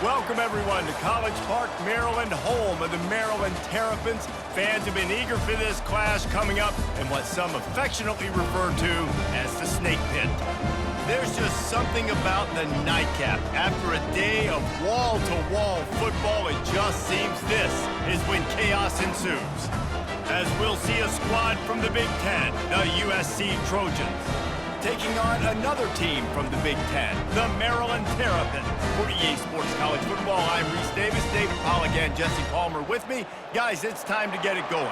Welcome, everyone, to College Park, Maryland, home of the Maryland Terrapins. Fans have been eager for this clash coming up in what some affectionately refer to as the Snake Pit. There's just something about the nightcap. After a day of wall-to-wall football, it just seems this is when chaos ensues. As we'll see a squad from the Big Ten, the USC Trojans, taking on another team from the Big Ten, the Maryland Terrapins. For EA Sports College Football, I'm Reese Davis, David Pollack, and Jesse Palmer with me. Guys, it's time to get it going.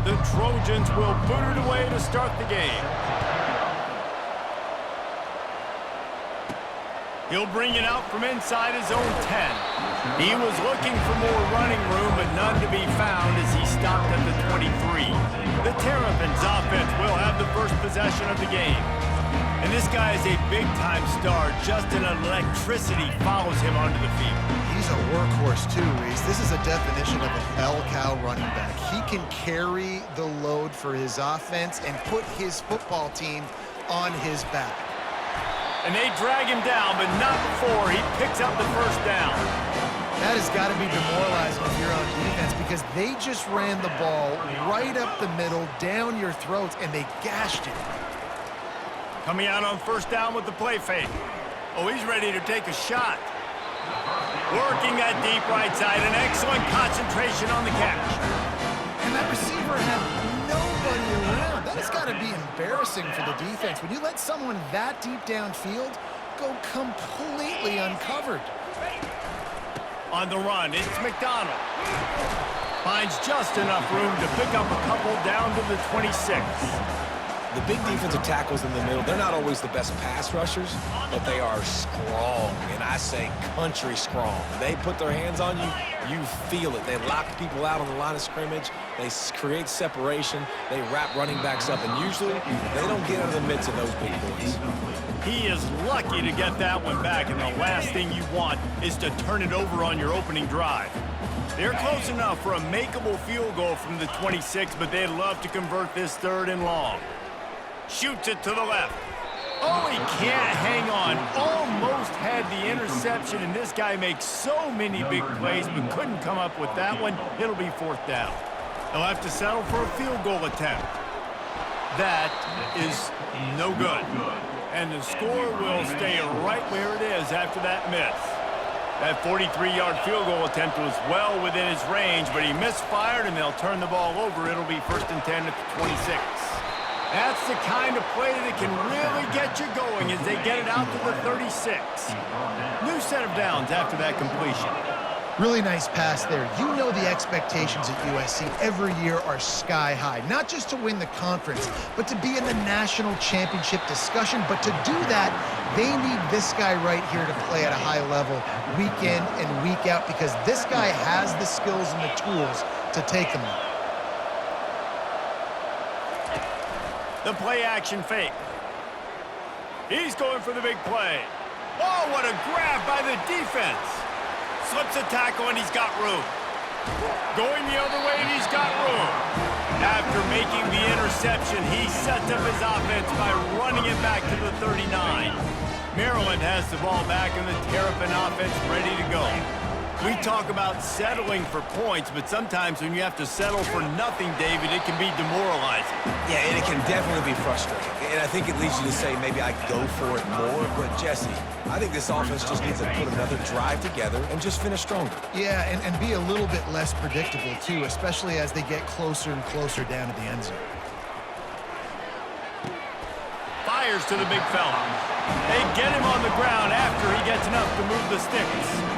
The Trojans will boot it away to start the game. He'll bring it out from inside his own 10. He was looking for more running room, but none to be found as he stopped at the 23. The Terrapins offense will have the first possession of the game. And this guy is a big-time star. Just an electricity follows him onto the field. He's a workhorse too, Reese. This is a definition of a bell cow running back. He can carry the load for his offense and put his football team on his back. And they drag him down, but not before he picks up the first down. That has got to be demoralizing if you're on defense because they just ran the ball right up the middle, down your throats, and they gashed it. Coming out on first down with the play fake. Oh, he's ready to take a shot. Working that deep right side, an excellent concentration on the catch. And that receiver had nobody around. That has got to be embarrassing for the defense. When you let someone that deep downfield go completely uncovered. On the run, it's McDonald. Finds just enough room to pick up a couple down to the 26. The big defensive tackles in the middle, they're not always the best pass rushers, but they are strong, and I say country strong. They put their hands on you, you feel it. They lock people out on the line of scrimmage. They create separation. They wrap running backs up, and usually they don't get out of the midst of those big boys. He is lucky to get that one back, and the last thing you want is to turn it over on your opening drive. They're close enough for a makeable field goal from the 26, but they'd love to convert this third and long. Shoots it to the left. Oh, he can't hang on. Almost had the interception, and this guy makes so many big plays, but couldn't come up with that one. It'll be fourth down. They'll have to settle for a field goal attempt. That is no good. And the score will stay right where it is after that miss. That 43-yard field goal attempt was well within his range, but he misfired, and they'll turn the ball over. It'll be first and 10 at the 26. That's the kind of play that can really get you going as they get it out to the 36. New set of downs after that completion. Really nice pass there. You know the expectations at USC every year are sky high. Not just to win the conference, but to be in the national championship discussion. But to do that, they need this guy right here to play at a high level week in and week out because this guy has the skills and the tools to take them there. The play-action fake. He's going for the big play. Oh, what a grab by the defense. Slips a tackle, and he's got room. Going the other way, and he's got room. After making the interception, he sets up his offense by running it back to the 39. Maryland has the ball back, and the Terrapin offense ready to go. We talk about settling for points, but sometimes when you have to settle for nothing, David, it can be demoralizing. Yeah, and it can definitely be frustrating. And I think it leads you to say maybe I go for it more. But, Jesse, I think this offense just needs to put another drive together and just finish stronger. Yeah, and be a little bit less predictable, too, especially as they get closer and closer down to the end zone. Fires to the big fella. They get him on the ground after he gets enough to move the sticks.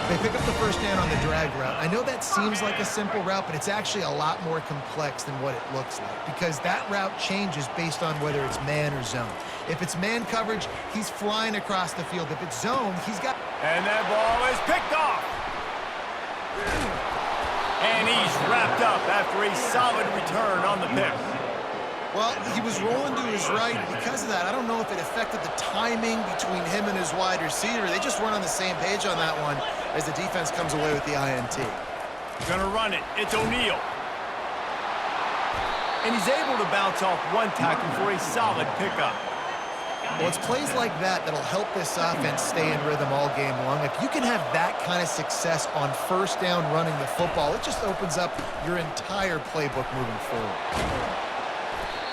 They pick up the first down on the drag route. I know that seems like a simple route, but it's actually a lot more complex than what it looks like because that route changes based on whether it's man or zone. If it's man coverage, he's flying across the field. If it's zone, he's got... And that ball is picked off. And he's wrapped up after a solid return on the pick. Well, he was rolling to his right. Because of that, I don't know if it affected the timing between him and his wide receiver. They just weren't on the same page on that one as the defense comes away with the INT. Gonna run it. It's O'Neal. And he's able to bounce off one tackle for a solid pickup. Well, it's plays like that that'll help this offense stay in rhythm all game long. If you can have that kind of success on first down running the football, it just opens up your entire playbook moving forward.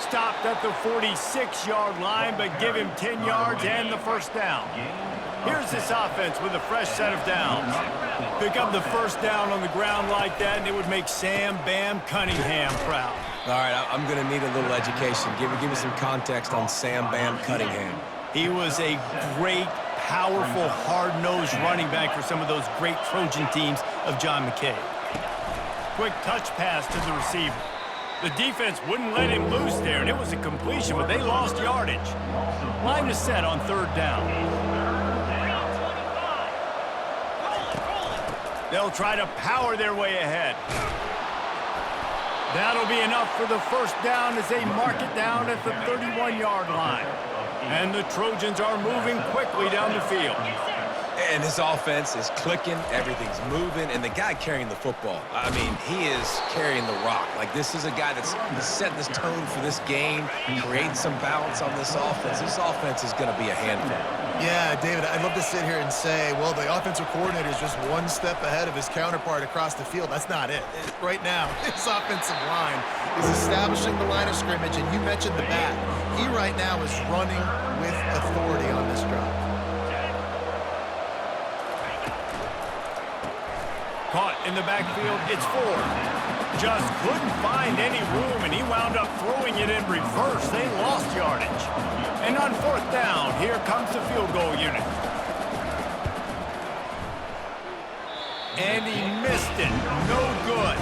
Stopped at the 46-yard line, but give him 10 yards and the first down. Here's this offense with a fresh set of downs. Pick up the first down on the ground like that, and it would make Sam Bam Cunningham proud. All right, I'm going to need a little education. Give me some context on Sam Bam Cunningham. He was a great, powerful, hard-nosed running back for some of those great Trojan teams of John McKay. Quick touch pass to the receiver. The defense wouldn't let him loose there, and it was a completion, but they lost yardage. Line is set on third down. They'll try to power their way ahead. That'll be enough for the first down as they mark it down at the 31-yard line. And the Trojans are moving quickly down the field. And this offense is clicking, everything's moving, and the guy carrying the football, I mean, he is carrying the rock. Like, this is a guy that's setting this tone for this game, creating some balance on this offense. This offense is going to be a handful. Yeah, David, I'd love to sit here and say, well, the offensive coordinator is just one step ahead of his counterpart across the field. That's not it. Right now, his offensive line is establishing the line of scrimmage, and you mentioned the back. He right now is running with authority on this drive. Caught in the backfield, it's Ford. Just couldn't find any room, and he wound up throwing it in reverse. They lost yardage. And on fourth down, here comes the field goal unit. And he missed it. No good.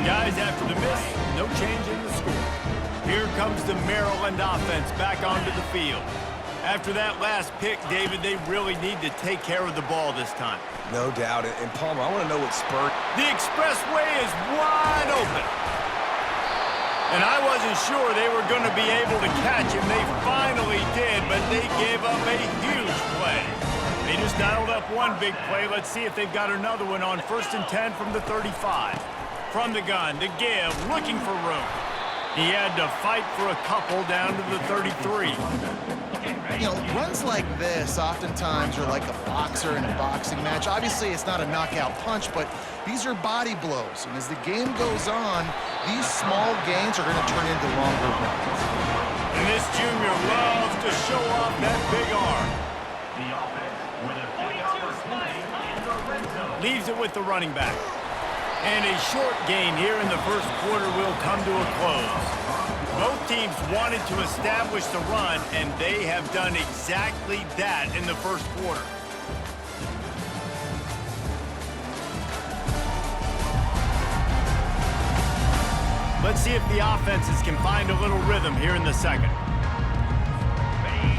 Guys, after the miss, no change in the score. Here comes the Maryland offense back onto the field. After that last pick, David, they really need to take care of the ball this time. No doubt. And Palmer, I want to know what spurred. The expressway is wide open. And I wasn't sure they were going to be able to catch him. They finally did, but they gave up a huge play. They just dialed up one big play. Let's see if they've got another one on 1st and 10 from the 35. From the gun, to give, looking for room. He had to fight for a couple down to the 33. You know, runs like this oftentimes are like a boxer in a boxing match. Obviously, it's not a knockout punch, but these are body blows. And as the game goes on, these small gains are going to turn into longer runs. And this junior loves to show off that big arm. Leaves it with the running back. And a short gain here in the first quarter will come to a close. Both teams wanted to establish the run, and they have done exactly that in the first quarter. Let's see if the offenses can find a little rhythm here in the second.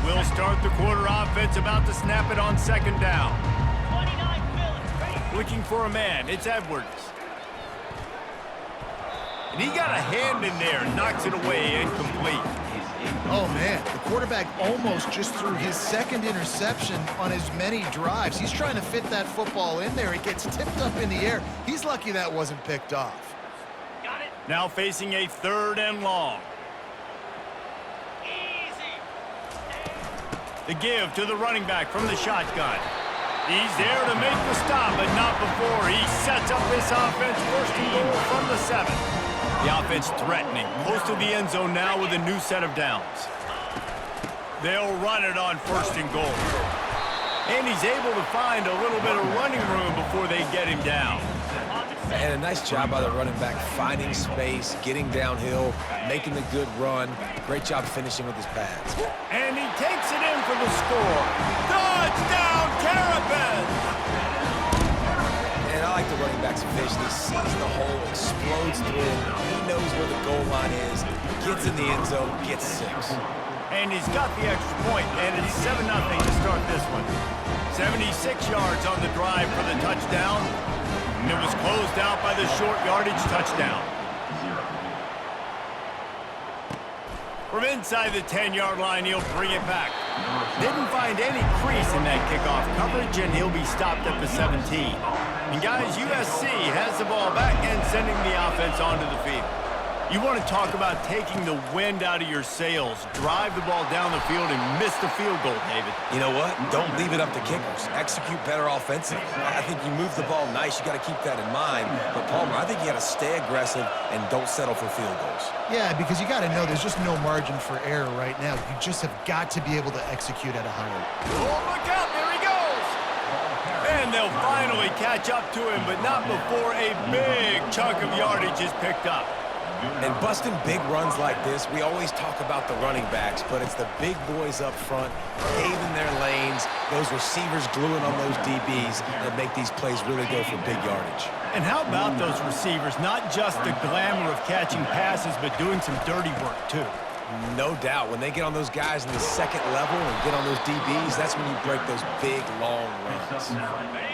We'll start the quarter offense, about to snap it on second down. Looking for a man, it's Edwards. And he got a hand in there and knocks it away incomplete. Oh, man, the quarterback almost just threw his second interception on as many drives. He's trying to fit that football in there. It gets tipped up in the air. He's lucky that wasn't picked off. Got it. Now facing a 3rd and long. The give to the running back from the shotgun. He's there to make the stop, but not before he sets up this offense 1st and goal from the 7. The offense threatening, close to the end zone now with a new set of downs. They'll run it on 1st and goal. And he's able to find a little bit of running room before they get him down. And a nice job by the running back, finding space, getting downhill, making the good run. Great job finishing with his pads. And he takes it in for the score. Touchdown, Terrapins! And I like the running back's vision. He sees the hole, explodes through it. He knows where the goal line is, gets in the end zone, gets 6. And he's got the extra point, and it's 7-0 to start this one. 76 yards on the drive for the touchdown. And it was closed out by the short yardage touchdown. From inside the 10-yard line, he'll bring it back. Didn't find any crease in that kickoff coverage, and he'll be stopped at the 17. And guys, USC has the ball back and sending the offense onto the field. You want to talk about taking the wind out of your sails. Drive the ball down the field and miss the field goal, David. You know what? Don't leave it up to kickers. Execute better offensively. I think you move the ball nice. You got to keep that in mind. But, Palmer, I think you got to stay aggressive and don't settle for field goals. Yeah, because you got to know there's just no margin for error right now. You just have got to be able to execute at a high rate. Oh, look out. There he goes. And they'll finally catch up to him, but not before a big chunk of yardage is picked up. And busting big runs like this, we always talk about the running backs, but it's the big boys up front, paving their lanes, those receivers gluing on those DBs that make these plays really go for big yardage. And how about those receivers? Not just the glamour of catching passes, but doing some dirty work, too. No doubt. When they get on those guys in the second level and get on those DBs, that's when you break those big, long runs.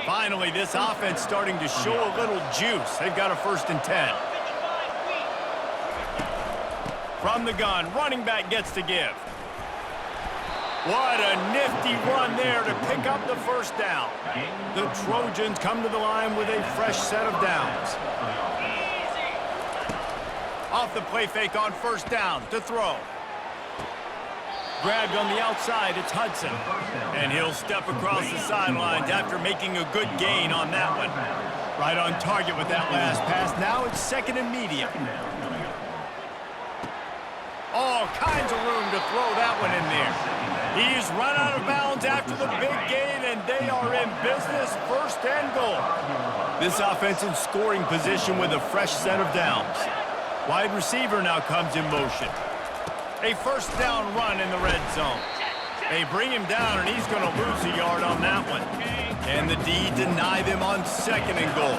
Finally, this offense starting to show a little juice. They've got a 1st and 10. From the gun, running back gets to give. What a nifty run there to pick up the 1st down. The Trojans come to the line with a fresh set of downs. Off the play fake on 1st down to throw. Grabbed on the outside, it's Hudson. And he'll step across the sidelines after making a good gain on that one. Right on target with that last pass. Now it's 2nd and medium. All kinds of room to throw that one in there. He's run out of bounds after the big gain, and they are in business, 1st and goal. This offense in scoring position with a fresh set of downs. Wide receiver now comes in motion. A 1st down run in the red zone. They bring him down, and he's going to lose a yard on that one. Can the D deny them on 2nd and goal?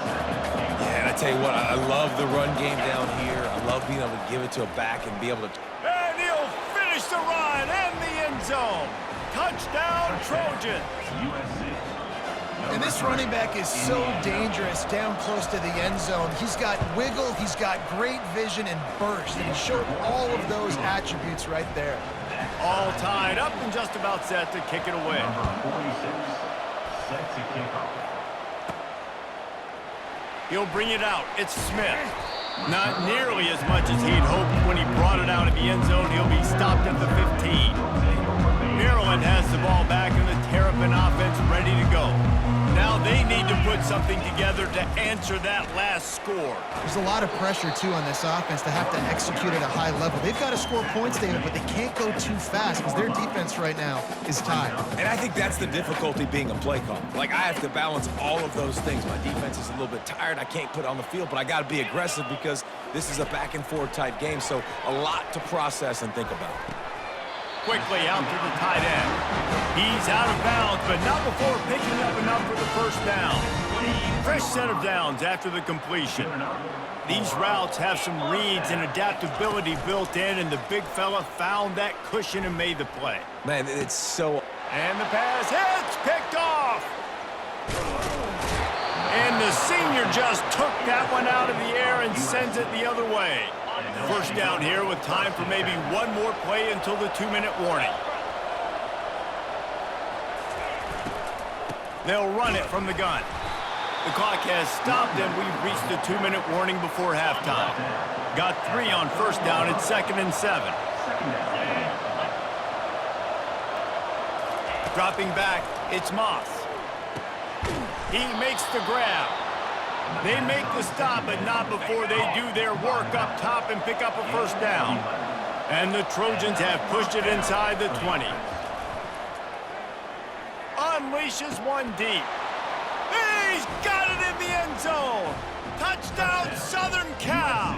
Yeah, and I tell you what, I love the run game down here. I love being able to give it to a back and be able to... And he'll finish the run and the end zone. Touchdown, Trojans. And this running back is so dangerous down close to the end zone. He's got wiggle, he's got great vision and burst, and he showed all of those attributes right there. All tied up and just about set to kick it away. He'll bring it out. It's Smith. Not nearly as much as he'd hoped when he brought it out of the end zone. He'll be stopped at the 15. Maryland has the ball back and the Terrapin offense ready to go. Now they need to put something together to answer that last score. There's a lot of pressure, too, on this offense to have to execute at a high level. They've got to score points, David, but they can't go too fast because their defense right now is tired. And I think that's the difficulty being a play caller. Like, I have to balance all of those things. My defense is a little bit tired. I can't put it on the field, but I got to be aggressive because this is a back-and-forth type game, so a lot to process and think about. Quickly out to the tight end. He's out of bounds, but not before picking up enough for the 1st down. Fresh set of downs after the completion. These routes have some reads and adaptability built in, and the big fella found that cushion and made the play. Man, it's so... And the pass hits, picked off. And the senior just took that one out of the air and sends it the other way. 1st down here with time for maybe one more play until the 2-minute warning. They'll run it from the gun. The clock has stopped and we've reached the 2-minute warning before halftime. Got 3 on 1st down at 2nd and 7. Dropping back, it's Moss. He makes the grab. They make the stop, but not before they do their work up top and pick up a 1st down. And the Trojans have pushed it inside the 20. Unleashes one deep. He's got it in the end zone. Touchdown, Southern Cal.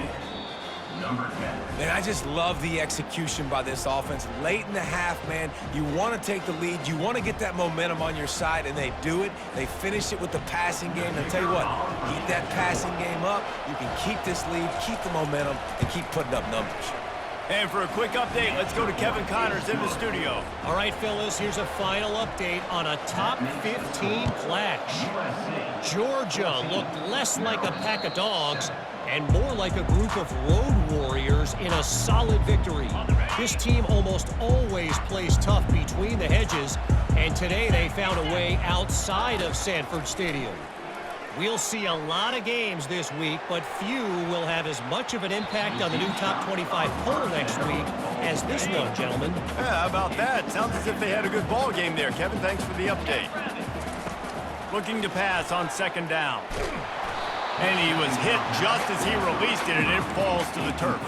Man, I just love the execution by this offense. Late in the half, man, you want to take the lead. You want to get that momentum on your side, and they do it. They finish it with the passing game. And I'll tell you what, keep that passing game up. You can keep this lead, keep the momentum, and keep putting up numbers. And for a quick update, let's go to Kevin Connors in the studio. All right, fellas, here's a final update on a top 15 clash. Georgia looked less like a pack of dogs and more like a group of road warriors in a solid victory. This team almost always plays tough between the hedges, and today they found a way outside of Sanford Stadium. We'll see a lot of games this week, but few will have as much of an impact on the new top 25 poll next week as this one, gentlemen. Yeah, how about that? Sounds as if they had a good ball game there, Kevin. Thanks for the update. Looking to pass on second down. And he was hit just as he released it, and it falls to the turf.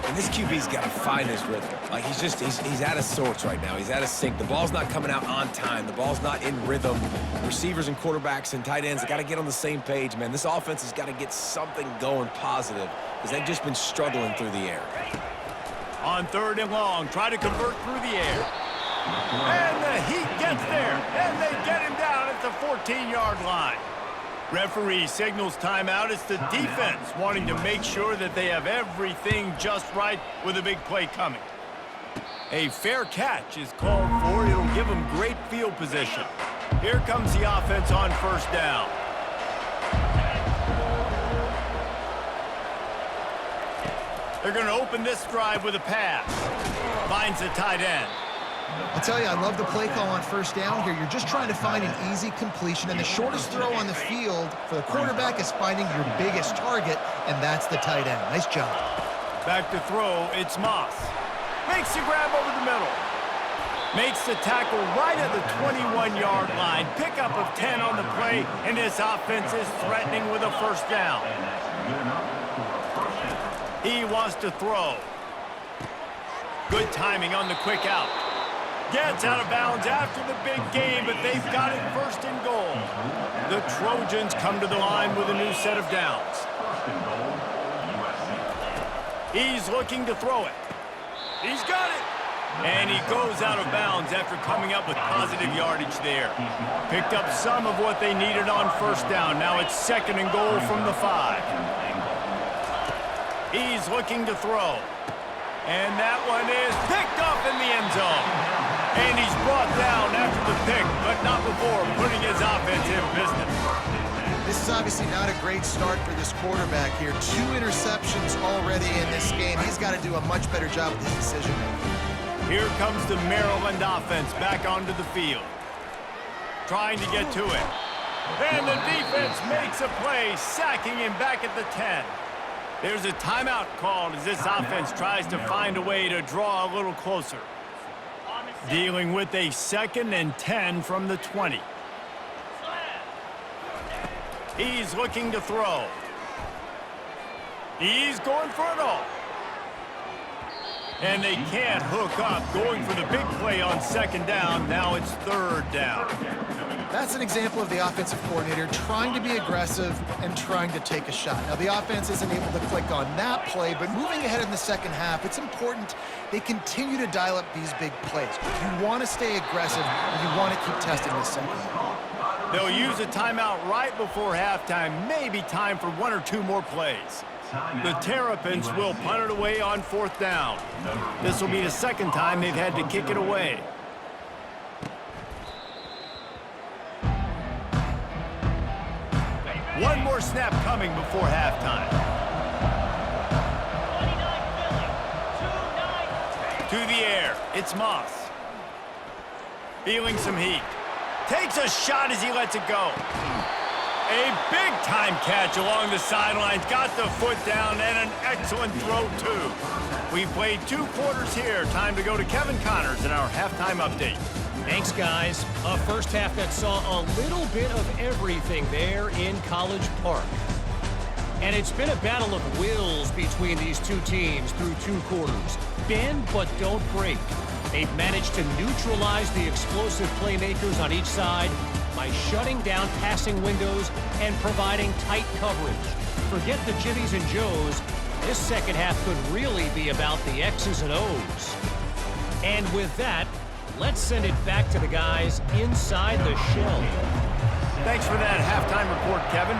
And this QB's got to find his rhythm. Like, he's out of sorts right now. He's out of sync. The ball's not coming out on time. The ball's not in rhythm. Receivers and quarterbacks and tight ends, they got to get on the same page, man. This offense has got to get something going positive because they've just been struggling through the air. On third and long, try to convert through the air. And the Heat gets there, and they get him down at the 14-yard line. Referee signals timeout. It's the defense wanting to make sure that they have everything just right with a big play coming. A fair catch is called for. It'll give them great field position. Here comes the offense on first down. They're going to open this drive with a pass. Finds the tight end. I tell you, I love the play call on first down here. You're just trying to find an easy completion, and the shortest throw on the field for the quarterback is finding your biggest target, and that's the tight end. Nice job. Back to throw, it's Moss. Makes the grab over the middle. Makes the tackle right at the 21-yard line. Pickup of 10 on the play, and this offense is threatening with a first down. He wants to throw. Good timing on the quick out. Gets out of bounds after the big game, but they've got it first and goal. The Trojans come to the line with a new set of downs. He's looking to throw it. He's got it. And he goes out of bounds after coming up with positive yardage there. Picked up some of what they needed on first down. Now it's second and goal from the 5. He's looking to throw. And that one is picked up in the end zone. And he's brought down after the pick, but not before putting his offense in business. This is obviously not a great start for this quarterback here. 2 interceptions already in this game. He's got to do a much better job with his decision-making. Here comes the Maryland offense back onto the field. Trying to get to it. And the defense makes a play, sacking him back at the 10. There's a timeout called as this offense tries to find a way to draw a little closer. Dealing with a 2nd and 10 from the 20. He's looking to throw. He's going for it all. And they can't hook up, going for the big play on second down. Now it's third down. That's an example of the offensive coordinator trying to be aggressive and trying to take a shot. Now, the offense isn't able to click on that play, but moving ahead in the second half, it's important they continue to dial up these big plays. You want to stay aggressive, and you want to keep testing this second. They'll use a timeout right before halftime, maybe time for 1 or 2 more plays. The Terrapins will punt it away on fourth down. This will be the second time they've had to kick it away. One more snap coming before halftime. To the air, it's Moss. Feeling some heat. Takes a shot as he lets it go. A big-time catch along the sidelines. Got the foot down and an excellent throw, too. We've played 2 quarters here. Time to go to Kevin Connors in our halftime update. Thanks, guys. A first half that saw a little bit of everything there in College Park. And it's been a battle of wills between these 2 teams through 2 quarters. Bend but don't break. They've managed to neutralize the explosive playmakers on each side by shutting down passing windows and providing tight coverage. Forget the Jimmies and Joes. This second half could really be about the X's and O's. And with that, let's send it back to the guys inside the shell. Thanks for that halftime report, Kevin.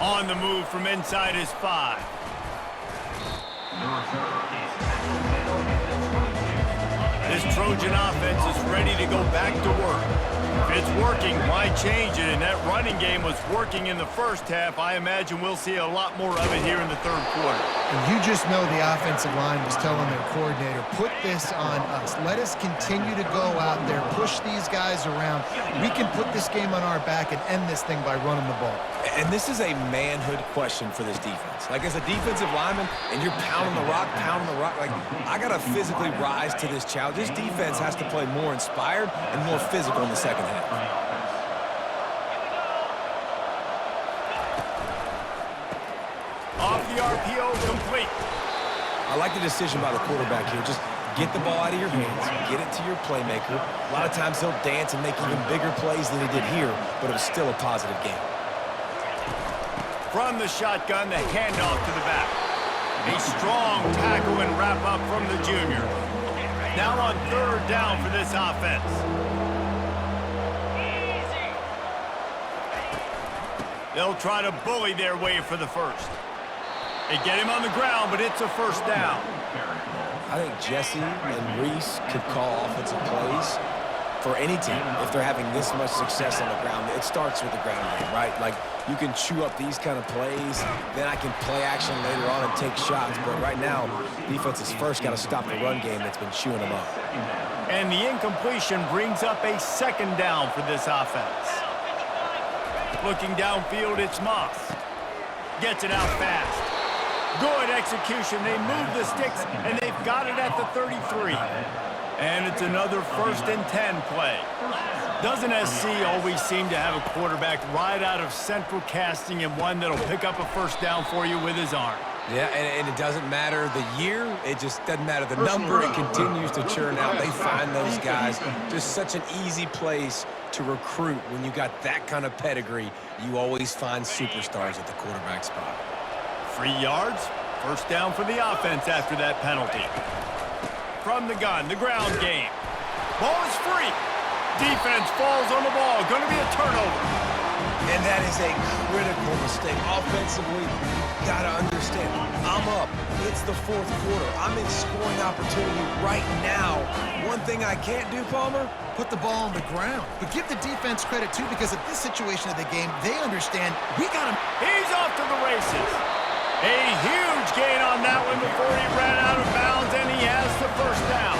On the move from inside his 5. This Trojan offense is ready to go back to work. It's working. Why change it? And that running game was working in the first half. I imagine we'll see a lot more of it here in the third quarter. And you just know the offensive line was telling their coordinator, put this on us. Let us continue to go out there, push these guys around. We can put this game on our back and end this thing by running the ball. And this is a manhood question for this defense. Like, as a defensive lineman, and you're pounding the rock, like, I got to physically rise to this challenge. This defense has to play more inspired and more physical in the second half. Off the RPO, complete. I like the decision by the quarterback here. Just get the ball out of your hands, get it to your playmaker. A lot of times he'll dance and make even bigger plays than he did here, but it was still a positive game. From the shotgun, the handoff to the back. A strong tackle and wrap up from the junior. Now on third down for this offense. They'll try to bully their way for the first. They get him on the ground, but it's a first down. I think Jesse and Reese could call offensive plays for any team if they're having this much success on the ground. It starts with the ground game, right? Like, you can chew up these kind of plays, then I can play action later on and take shots. But right now, defense has first got to stop the run game that's been chewing them up. And the incompletion brings up a second down for this offense. Looking downfield, it's Moss. Gets it out fast. Good execution. They move the sticks, and they've got it at the 33. And it's another 1st and 10 play. Doesn't SC always seem to have a quarterback right out of central casting and one that'll pick up a first down for you with his arm? Yeah, and it doesn't matter the year. It just doesn't matter the number. It continues to churn out. They find those guys. Just such an easy place to recruit. When you got that kind of pedigree, you always find superstars at the quarterback spot. 3 yards, first down for the offense after that penalty. From the gun, the ground game. Ball is free. Defense falls on the ball. Going to be a turnover. And that is a critical mistake. Offensively, got to understand, I'm up. It's the fourth quarter. I'm in scoring opportunity right now. One thing I can't do, Palmer, Put the ball on the ground. But give the defense credit, too, because at this situation of the game, they understand we got him. He's off to the races. A huge gain on that one before he ran out of bounds, and he has the first down.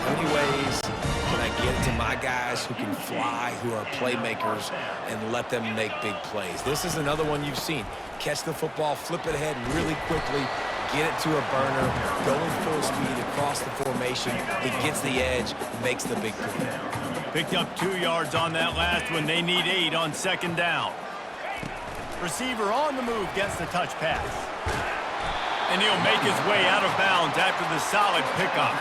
How many ways can I get to my guys who can fly, who are playmakers, and let them make big plays? This is another one you've seen. Catch the football, flip it ahead really quickly, get it to a burner, going full speed across the formation. He gets the edge, makes the big play. Picked up 2 yards on that last one. They need 8 on second down. Receiver on the move gets the touch pass. And he'll make his way out of bounds after the solid pickup.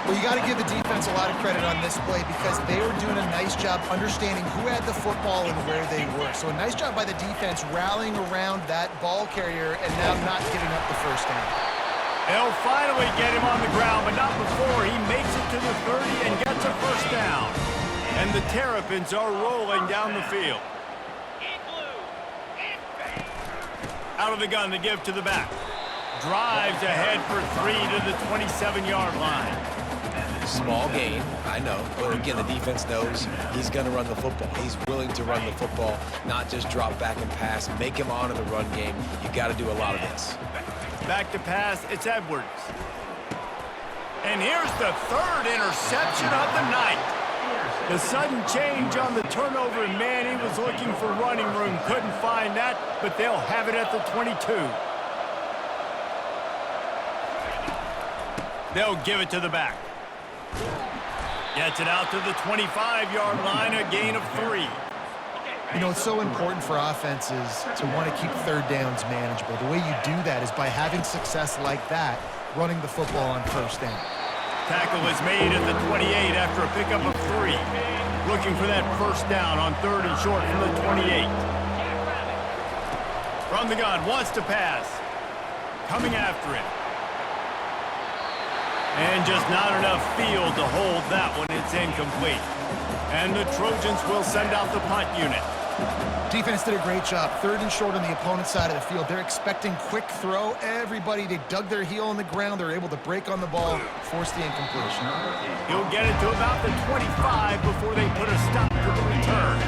Well, you got to give the defense a lot of credit on this play because they were doing a nice job understanding who had the football and where they were. So a nice job by the defense rallying around that ball carrier and now not giving up the first down. They'll finally get him on the ground, but not before he makes it to the 30 and gets a first down. And the Terrapins are rolling down the field. Out of the gun to give to the back. Drives ahead for 3 to the 27-yard line. Small gain, I know. But again, the defense knows he's going to run the football. He's willing to run the football, not just drop back and pass. Make him honor the run game. You got to do a lot of this. Back to pass, it's Edwards. And here's the third interception of the night. The sudden change on the turnover, and man, he was looking for running room. Couldn't find that, but they'll have it at the 22. They'll give it to the back. Gets it out to the 25-yard line, a gain of 3. You know, it's so important for offenses to want to keep third downs manageable. The way you do that is by having success like that, running the football on first down. Tackle is made at the 28 after a pickup of 3. Looking for that first down on 3rd and short from the 28. From the gun, wants to pass. Coming after it. And just not enough field to hold that one. It's incomplete. And the Trojans will send out the punt unit. Defense did a great job. 3rd and short on the opponent's side of the field. They're expecting quick throw. Everybody, they dug their heel on the ground. They're able to break on the ball, force the incompletion. He'll get it to about the 25 before they put a stop to after the return.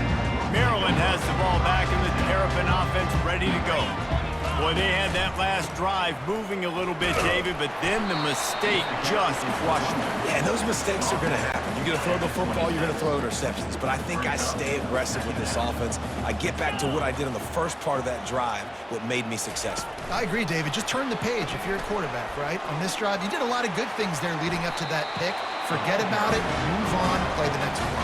Maryland has the ball back and the Terrapin offense ready to go. Boy, they had that last drive moving a little bit, David, but then the mistake just crushed them. Yeah, and those mistakes are going to happen. You're going to throw the football, you're going to throw interceptions. But I think I stay aggressive with this offense. I get back to what I did in the first part of that drive, what made me successful. I agree, David. Just turn the page if you're a quarterback, right? On this drive, you did a lot of good things there leading up to that pick. Forget about it, move on, play the next one.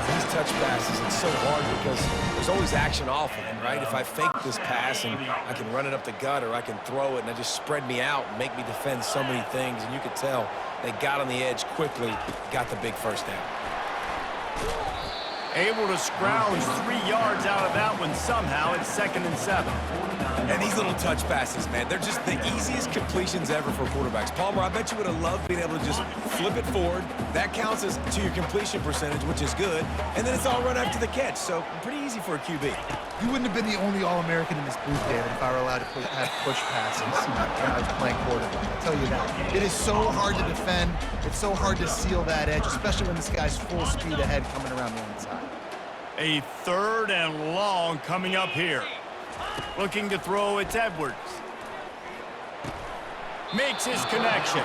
These touch passes, it's so hard because there's always action off of them, right? If I fake this pass and I can run it up the gut or I can throw it and it just spread me out and make me defend so many things, and you could tell they got on the edge quickly, got the big first down. Able to scrounge 3 yards out of that one somehow. It's 2nd and 7. And these little touch passes, man, they're just the easiest completions ever for quarterbacks. Palmer, I bet you would have loved being able to just flip it forward. That counts as to your completion percentage, which is good. And then it's all run after the catch, so pretty easy for a QB. You wouldn't have been the only All-American in this booth, David, if I were allowed to have push passes when I was playing quarterback. I'll tell you that. It is so hard to defend. It's so hard to seal that edge, especially when this guy's full speed ahead coming around the inside. A 3rd and long coming up here. Looking to throw, it's Edwards. Makes his connection.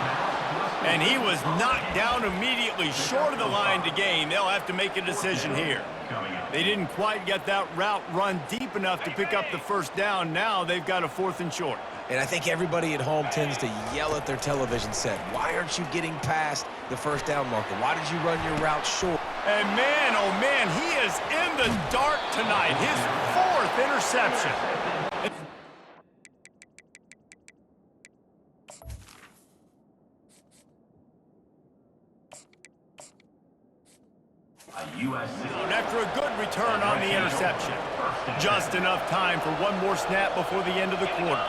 And he was knocked down immediately short of the line to gain. They'll have to make a decision here. They didn't quite get that route run deep enough to pick up the first down. Now they've got a 4th and short. And I think everybody at home tends to yell at their television set, why aren't you getting past the first down marker? Why did you run your route short? And man, oh man, he is in the dark tonight. His 4th interception. After a good return on the interception. Just enough time for one more snap before the end of the quarter.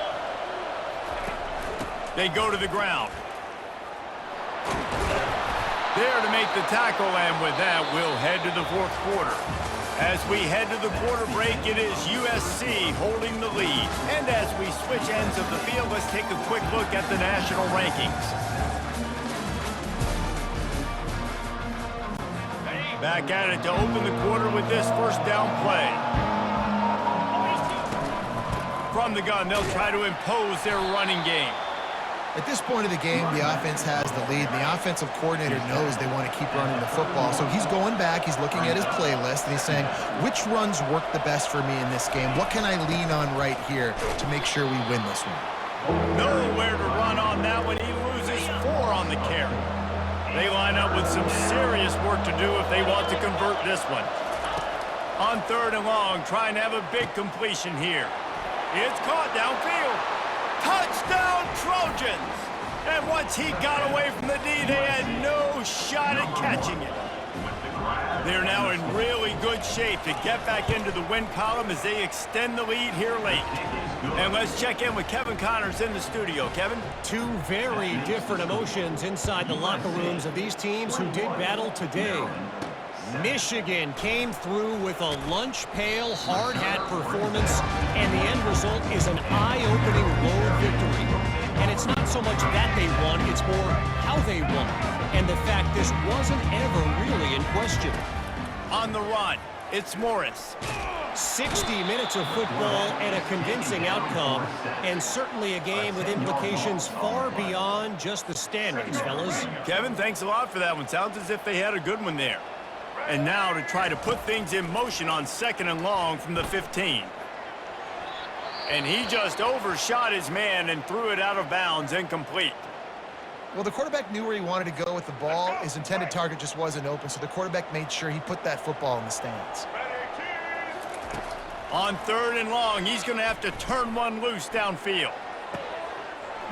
They go to the ground. There to make the tackle, and with that, we'll head to the 4th quarter. As we head to the quarter break, it is USC holding the lead. And as we switch ends of the field, let's take a quick look at the national rankings. Back at it to open the quarter with this first down play. From the gun, they'll try to impose their running game. At this point of the game, the offense has the lead, and the offensive coordinator knows they want to keep running the football. So he's going back, he's looking at his playlist, and he's saying, which runs work the best for me in this game? What can I lean on right here to make sure we win this one? Nowhere to run on that one. He loses 4 on the carry. They line up with some serious work to do if they want to convert this one. On 3rd and long, trying to have a big completion here. It's caught downfield. Touchdown, Trojans! And once he got away from the D, they had no shot at catching it. They're now in really good shape to get back into the win column as they extend the lead here late. And let's check in with Kevin Connors in the studio. Kevin? 2 very different emotions inside the locker rooms of these teams who did battle today. Michigan came through with a lunch pail, hard hat performance, and the end result is an eye-opening road victory. And it's not so much that they won, it's more how they won. And the fact this wasn't ever really in question. On the run, it's Morris. 60 minutes of football and a convincing outcome, and certainly a game with implications far beyond just the standings, fellas. Kevin, thanks a lot for that one. Sounds as if they had a good one there. And now to try to put things in motion on 2nd and long from the 15. And he just overshot his man and threw it out of bounds, incomplete. Well, the quarterback knew where he wanted to go with the ball. His intended target just wasn't open, so the quarterback made sure he put that football in the stands. On 3rd and long, he's going to have to turn one loose downfield.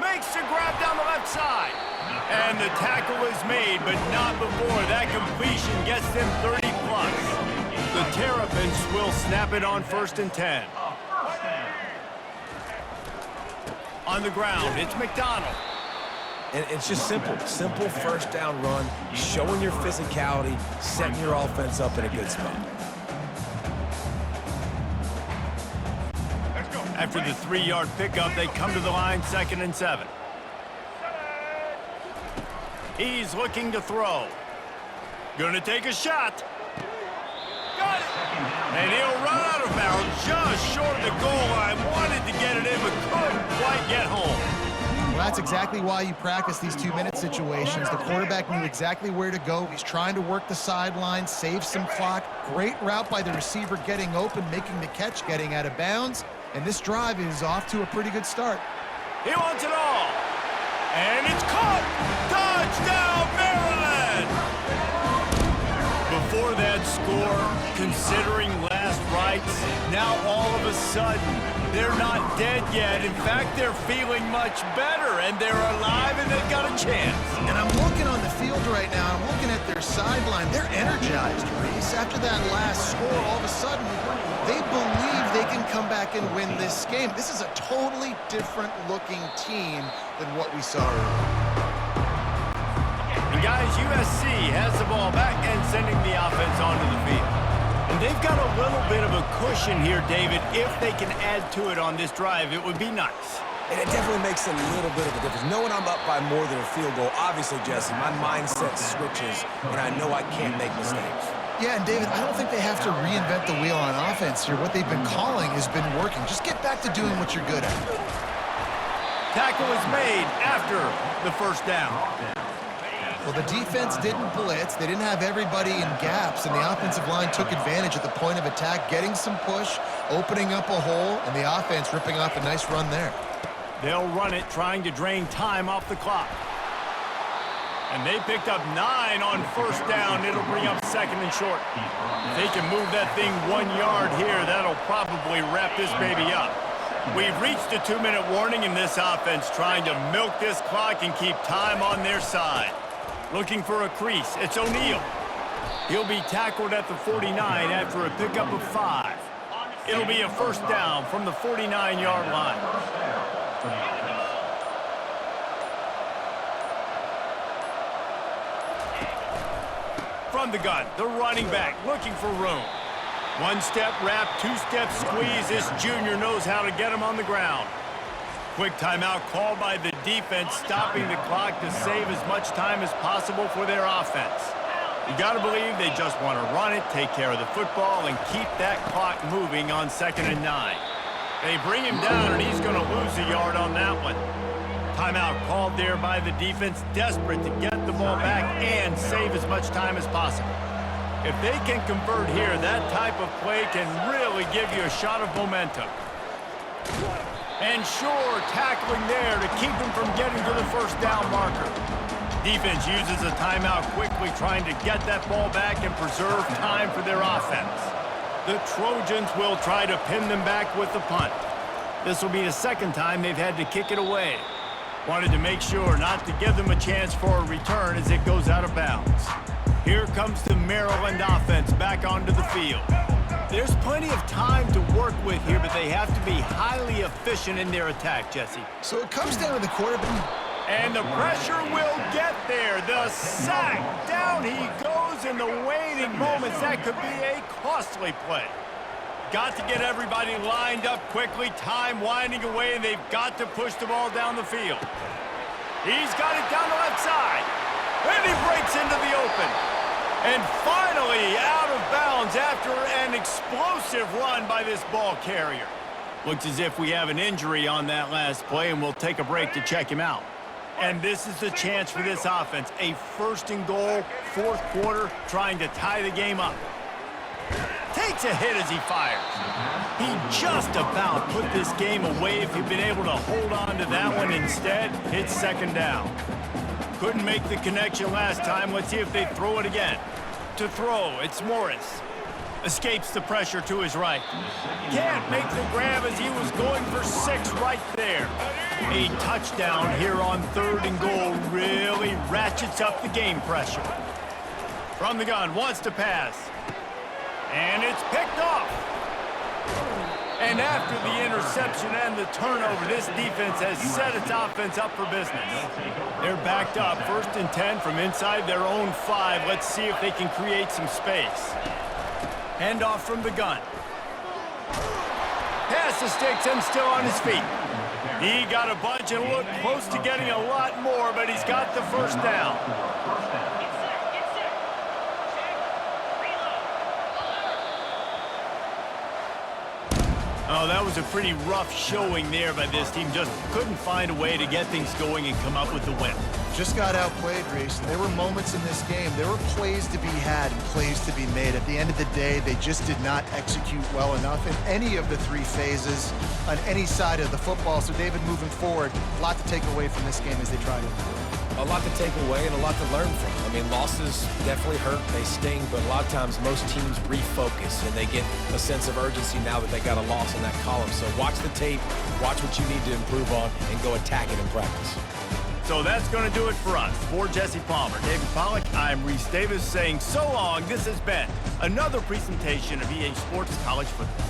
Makes the grab down the left side. And the tackle is made, but not before that completion gets them 30+. The Terrapins will snap it on 1st and 10. On the ground, it's McDonald. And it's just simple first down run, showing your physicality, setting your offense up in a good spot. After the 3-yard pickup, they come to the line, 2nd and 7. He's looking to throw. Gonna take a shot. And he'll run out of bounds just short of the goal line. Wanted to get it in, but couldn't quite get home. Well, that's exactly why you practice these 2-minute situations. The quarterback knew exactly where to go. He's trying to work the sideline, save some clock. Great route by the receiver getting open, making the catch, getting out of bounds. And this drive is off to a pretty good start. He wants it all. And it's caught. Touchdown, Maryland! Before that score, considering last rites, now all of a sudden, they're not dead yet. In fact, they're feeling much better, and they're alive, and they've got a chance. And I'm looking on the field right now. I'm looking at their sideline. They're energized, Reese. After that last score, all of a sudden, they believe they can come back and win this game. This is a totally different-looking team than what we saw earlier. And guys, USC has the ball back and sending the offense onto the field. And they've got a little bit of a cushion here, David. If they can add to it on this drive, it would be nice. And it definitely makes a little bit of a difference. Knowing I'm up by more than a field goal, obviously, Jesse, my mindset switches, and I know I can't make mistakes. Yeah, and David, I don't think they have to reinvent the wheel on offense here. What they've been calling has been working. Just get back to doing what you're good at. Tackle is made after the first down. Well, the defense didn't blitz. They didn't have everybody in gaps, and the offensive line took advantage at the point of attack, getting some push, opening up a hole, and the offense ripping off a nice run there. They'll run it, trying to drain time off the clock. And they picked up 9 on first down. It'll bring up second and short. If they can move that thing 1 yard here, that'll probably wrap this baby up. We've reached a 2-minute warning in this offense, trying to milk this clock and keep time on their side. Looking for a crease. It's O'Neal. He'll be tackled at the 49 after a pickup of 5. It'll be a first down from the 49-yard line. From the gun, the running back looking for room. 1-step wrap, 2-step squeeze. This junior knows how to get him on the ground. Quick timeout called by the defense, stopping the clock to save as much time as possible for their offense. You got to believe they just want to run it, take care of the football, and keep that clock moving on 2nd and 9. They bring him down, and he's going to lose a yard on that one. Timeout called there by the defense, desperate to get the ball back and save as much time as possible. If they can convert here, that type of play can really give you a shot of momentum. And sure, tackling there to keep him from getting to the first down marker. Defense uses a timeout quickly, trying to get that ball back and preserve time for their offense. The Trojans will try to pin them back with the punt. This will be the second time they've had to kick it away. Wanted to make sure not to give them a chance for a return as it goes out of bounds. Here comes the Maryland offense back onto the field. There's plenty of time to work with here, but they have to be highly efficient in their attack, Jesse. So it comes down to the quarterback. And the pressure will get there. The sack. Down he goes in the waning moments. That could be a costly play. Got to get everybody lined up quickly. Time winding away, and they've got to push the ball down the field. He's got it down the left side. And he breaks into the open. And finally out of bounds after an explosive run by this ball carrier. Looks as if we have an injury on that last play, and we'll take a break to check him out. And this is the chance for this offense. A 1st and goal, 4th quarter, trying to tie the game up. Takes a hit as he fires. He just about put this game away if he'd been able to hold on to that one. Instead, it's 2nd down. Couldn't make the connection last time. Let's see if they throw it again. To throw, it's Morris. Escapes the pressure to his right. Can't make the grab as he was going for 6 right there. A touchdown here on 3rd and goal really ratchets up the game pressure. From the gun, wants to pass. And it's picked off. And after the interception and the turnover, this defense has set its offense up for business. They're backed up, 1st and 10 from inside their own 5. Let's see if they can create some space. Handoff from the gun. Pass the sticks and still on his feet. He got a bunch and looked close to getting a lot more, but he's got the first down. Oh, that was a pretty rough showing there by this team. Just couldn't find a way to get things going and come up with the win. Just got outplayed, Reese. And there were moments in this game. There were plays to be had and plays to be made. At the end of the day, they just did not execute well enough in any of the three phases on any side of the football. So, David, moving forward, a lot to take away from this game as they try to improve. A lot to take away and a lot to learn from. I mean, losses definitely hurt, they sting, but a lot of times most teams refocus and they get a sense of urgency now that they got a loss in that column. So watch the tape, watch what you need to improve on, and go attack it in practice. So that's going to do it for us. For Jesse Palmer, David Pollack, I'm Reese Davis saying so long. This has been another presentation of EA Sports College Football.